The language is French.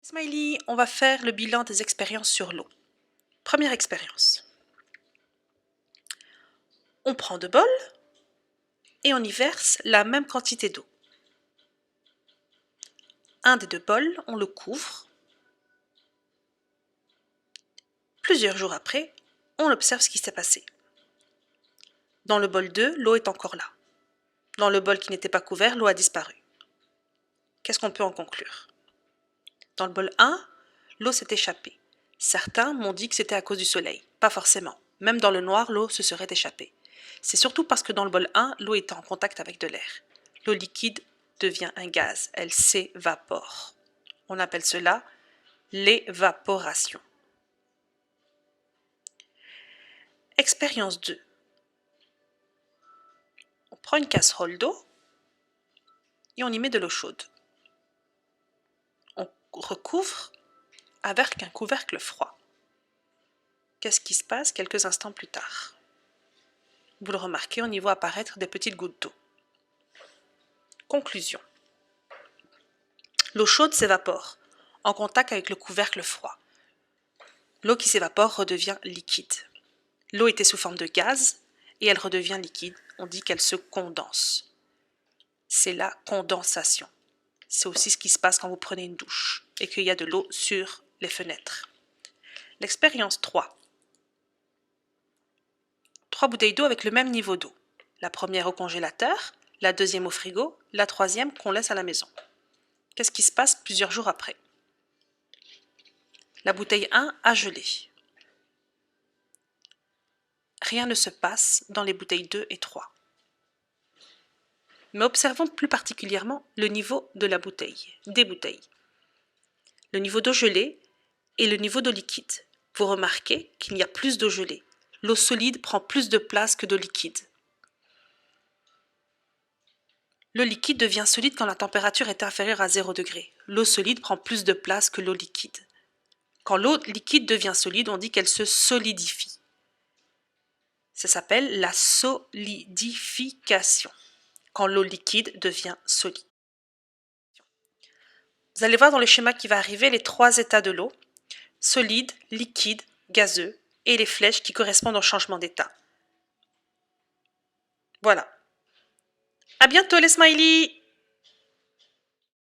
Smiley, on va faire le bilan des expériences sur l'eau. Première expérience. On prend 2 bols et on y verse la même quantité d'eau. Un des 2 bols, on le couvre. Plusieurs jours après, on observe ce qui s'est passé. Dans le bol 2, l'eau est encore là. Dans le bol qui n'était pas couvert, l'eau a disparu. Qu'est-ce qu'on peut en conclure? Dans le bol 1, l'eau s'est échappée. Certains m'ont dit que c'était à cause du soleil. Pas forcément. Même dans le noir, l'eau se serait échappée. C'est surtout parce que dans le bol 1, l'eau était en contact avec de l'air. L'eau liquide devient un gaz. Elle s'évapore. On appelle cela l'évaporation. Expérience 2. On prend une casserole d'eau et on y met de l'eau chaude. On recouvre avec un couvercle froid. Qu'est-ce qui se passe quelques instants plus tard? Vous le remarquez, on y voit apparaître des petites gouttes d'eau. Conclusion. L'eau chaude s'évapore en contact avec le couvercle froid. L'eau qui s'évapore redevient liquide. L'eau était sous forme de gaz et elle redevient liquide. On dit qu'elle se condense. C'est la condensation. C'est aussi ce qui se passe quand vous prenez une douche et qu'il y a de l'eau sur les fenêtres. L'expérience 3. 3 bouteilles d'eau avec le même niveau d'eau. La première au congélateur, la deuxième au frigo, la troisième qu'on laisse à la maison. Qu'est-ce qui se passe plusieurs jours après? La bouteille 1 a gelé. Rien ne se passe dans les bouteilles 2 et 3. Mais observons plus particulièrement le niveau de la bouteille, des bouteilles. Le niveau d'eau gelée et le niveau d'eau liquide. Vous remarquez qu'il y a plus d'eau gelée. L'eau solide prend plus de place que d'eau liquide. Le liquide devient solide quand la température est inférieure à 0 degré. L'eau solide prend plus de place que l'eau liquide. Quand l'eau liquide devient solide, on dit qu'elle se solidifie. Ça s'appelle la solidification, quand l'eau liquide devient solide. Vous allez voir dans le schéma qui va arriver les 3 états de l'eau, solide, liquide, gazeux, et les flèches qui correspondent au changement d'état. Voilà. À bientôt les smileys!